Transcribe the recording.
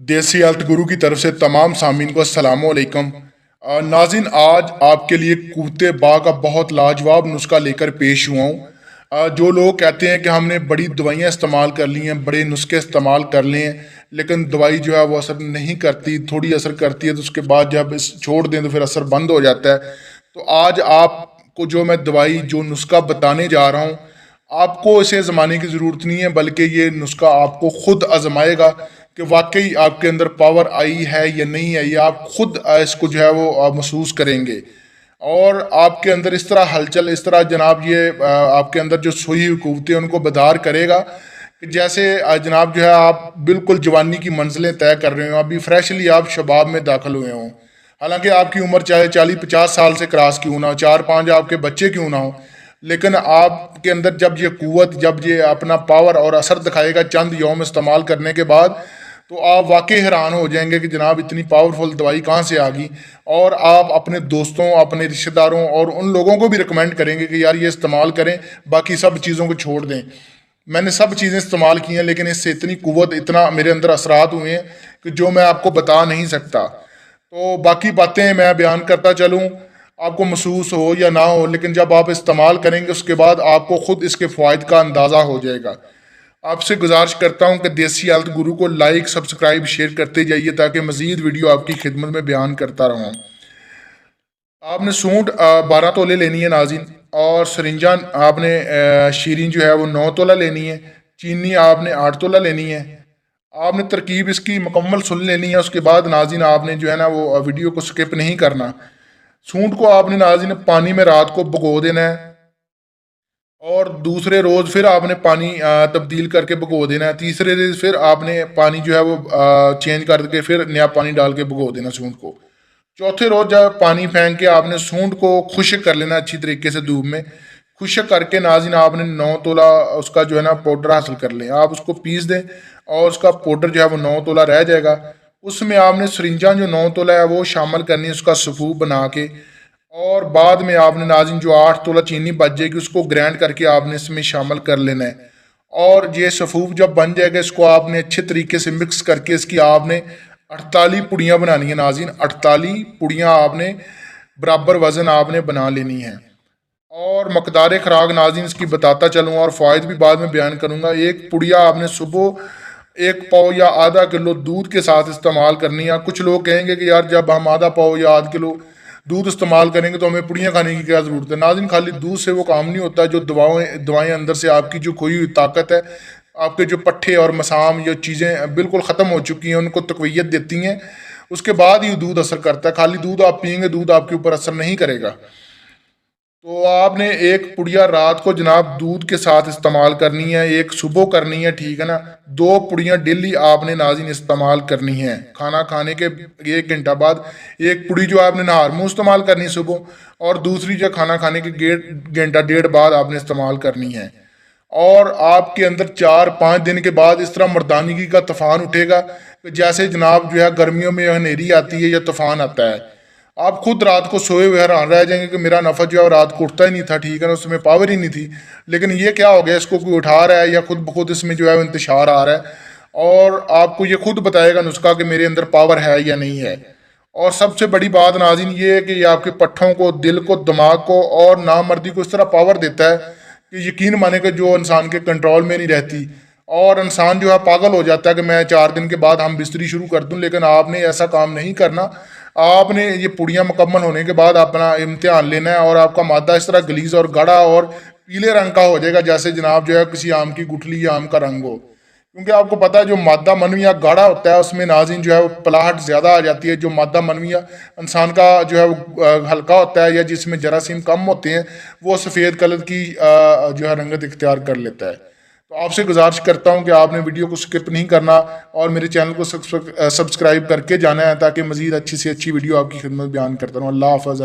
देसी हेल्थ गुरु की तरफ से तमाम सामीन को अस्सलाम वालेकुम। नाज़रीन, आज आपके लिए कूते बाग का बहुत लाजवाब नुस्खा लेकर पेश हुआ हूँ। जो लोग कहते हैं कि हमने बड़ी दवाइयाँ इस्तेमाल कर ली हैं, बड़े नुस्खे इस्तेमाल कर लिए हैं, लेकिन दवाई जो है वो असर नहीं करती, थोड़ी असर करती है तो उसके बाद जब इस छोड़ दें तो फिर असर बंद हो जाता है। तो आज आपको जो मैं दवाई जो नुस्खा बताने जा रहा हूँ, आपको इसे आजमाने की ज़रूरत नहीं है, बल्कि ये नुस्खा आपको खुद आजमाएगा कि वाकई आपके अंदर पावर आई है या नहीं है। ये आप खुद इसको जो है वो महसूस करेंगे और आपके अंदर इस तरह हलचल, इस तरह जनाब ये आपके अंदर जो सोई हुई कुव्वतें उनको बेदार करेगा कि जैसे जनाब जो है आप बिल्कुल जवानी की मंजिलें तय कर रहे हो, अभी फ्रेशली आप शबाब में दाखिल हुए हों। हालांकि आपकी उम्र चाहे 40-50 साल से क्रॉस क्यों ना हो, 4-5 आपके बच्चे क्यों ना हो, लेकिन आपके अंदर जब ये कुव्वत, जब ये अपना पावर और असर दिखाएगा चंद यौम इस्तेमाल करने के बाद, तो आप वाकई हैरान हो जाएंगे कि जनाब इतनी पावरफुल दवाई कहाँ से आ गई। और आप अपने दोस्तों, अपने रिश्तेदारों और उन लोगों को भी रिकमेंड करेंगे कि यार ये इस्तेमाल करें, बाकी सब चीज़ों को छोड़ दें। मैंने सब चीज़ें इस्तेमाल की हैं, लेकिन इससे इतनी कुव्वत, इतना मेरे अंदर असरात हुए हैं कि जो मैं आपको बता नहीं सकता। तो बाकी बातें मैं बयान करता चलूँ, आपको महसूस हो या ना हो, लेकिन जब आप इस्तेमाल करेंगे उसके बाद आपको खुद इसके फ़ायदे का अंदाज़ा हो जाएगा। आपसे गुजारिश करता हूं कि देसी हेल्थ गुरु को लाइक, सब्सक्राइब, शेयर करते जाइए ताकि मज़ीद वीडियो आपकी खिदमत में बयान करता रहूं। आपने सूंड 12 तोले लेनी है नाज़रीन, और सरिंजा आपने शीरीन जो है वो 9 तोला लेनी है। चीनी आपने 8 तोला लेनी है। आपने तरकीब इसकी मुकम्मल सुन लेनी है। उसके बाद नाज़रीन आपने जो है ना वो वीडियो को स्किप नहीं करना। सूंड को आपने नाज़रीन पानी में रात को भिगो देना है और दूसरे रोज़ फिर आपने पानी तब्दील करके भिगो देना है। तीसरे रोज़ फिर आपने पानी जो है वो चेंज करके फिर नया पानी डाल के भिगो देना सूंड को। चौथे रोज़ जब पानी फेंक के आपने सूंड को खुश्क कर लेना अच्छी तरीके से धूप में। खुश्क करके नाज़रीन आपने 9 तोला उसका जो है ना पाउडर हासिल कर लें। आप उसको पीस दें और उसका पाउडर जो है वो 9 तोला रह जाएगा। उसमें आपने सरिंजा जो 9 तोला है वो शामिल करनी है, उसका सफ़ूफ बना के। और बाद में आपने नाज़रीन जो 8 तोला चीनी बच जाएगी उसको ग्राइंड करके आपने इसमें शामिल कर लेना है। और ये सफ़ूफ जब बन जाएगा इसको आपने अच्छे तरीके से मिक्स करके इसकी आपने 48 पुड़ियाँ बनानी है नाज़रीन। 48 पुड़ियाँ आपने बराबर वज़न आपने बना लेनी है। और मकदार खुराक नाज़रीन इसकी बताता चलूँ और फ़ायदे भी बाद में बयान करूँगा। एक पुड़िया आपने सुबह 1 पाव या आधा किलो दूध के साथ इस्तेमाल करनी है। कुछ लोग कहेंगे कि यार जब हम आधा पाव या आधा किलो दूध इस्तेमाल करेंगे तो हमें पुड़ियाँ खाने की क्या ज़रूरत है। नाज़रीन, खाली दूध से वो काम नहीं होता। जो दवाएं अंदर से आपकी जो खोई हुई ताकत है, आपके जो पट्ठे और मसाम, ये चीज़ें बिल्कुल ख़त्म हो चुकी हैं, उनको तक़वियत देती हैं। उसके बाद ही दूध असर करता है। खाली दूध आप पियेंगे, दूध आपके ऊपर असर नहीं करेगा। तो आपने एक पुड़िया रात को जनाब दूध के साथ इस्तेमाल करनी है, एक सुबह करनी है, ठीक है ना। 2 पुड़ियाँ डेली आपने नाज़रीन इस्तेमाल करनी है। खाना खाने के 1 घंटा बाद एक पुड़ी जो आपने नहार मुँह इस्तेमाल करनी है सुबह, और दूसरी जो खाना खाने के 1 घंटा डेढ़ बाद आपने इस्तेमाल करनी है। और आपके अंदर 4-5 दिन के बाद इस तरह मर्दानगी का तूफान उठेगा कि जैसे जनाब जो है गर्मियों में अंधेरी आती है या तूफान आता है। आप खुद रात को सोए हुए हैरान रह जाएंगे कि मेरा नफा जो है रात को उठता ही नहीं था, ठीक है ना, उसमें पावर ही नहीं थी, लेकिन ये क्या हो गया, इसको कोई उठा रहा है या खुद ब खुद इसमें जो है इंतशार आ रहा है। और आपको ये खुद बताएगा नुस्खा कि मेरे अंदर पावर है या नहीं है। और सबसे बड़ी बात नाज़रीन ये है कि ये आपके पट्ठों को, दिल को, दिमाग को और नामर्दी को इस तरह पावर देता है कि यकीन माने कि जो इंसान के कंट्रोल में नहीं रहती, और इंसान जो है पागल हो जाता है कि मैं 4 दिन के बाद हम बिस्तरी शुरू कर दूं। लेकिन आपने ऐसा काम नहीं करना। आपने ये पुड़ियाँ मुकम्मल होने के बाद अपना इम्तिहान लेना है और आपका मादा इस तरह गलीज और गाढ़ा और पीले रंग का हो जाएगा, जैसे जनाब जो है किसी आम की गुठली या आम का रंग हो। क्योंकि आपको पता है जो मादा मनविया गाढ़ा होता है उसमें नाज़रीन जो है वो पलाहट ज़्यादा आ जाती है। जो मादा मनविया इंसान का जो है वो हल्का होता है या जिसमें जरासीम कम होते हैं, वो सफ़ेद कलर की जो है रंगत इख्तियार कर लेता है। तो आपसे गुजारिश करता हूं कि आपने वीडियो को स्किप नहीं करना और मेरे चैनल को सब्सक्राइब करके जाना है ताकि मज़ीद अच्छी से अच्छी वीडियो आपकी खिदमत बयान करता रहूँ। अल्लाह हाफ़िज़।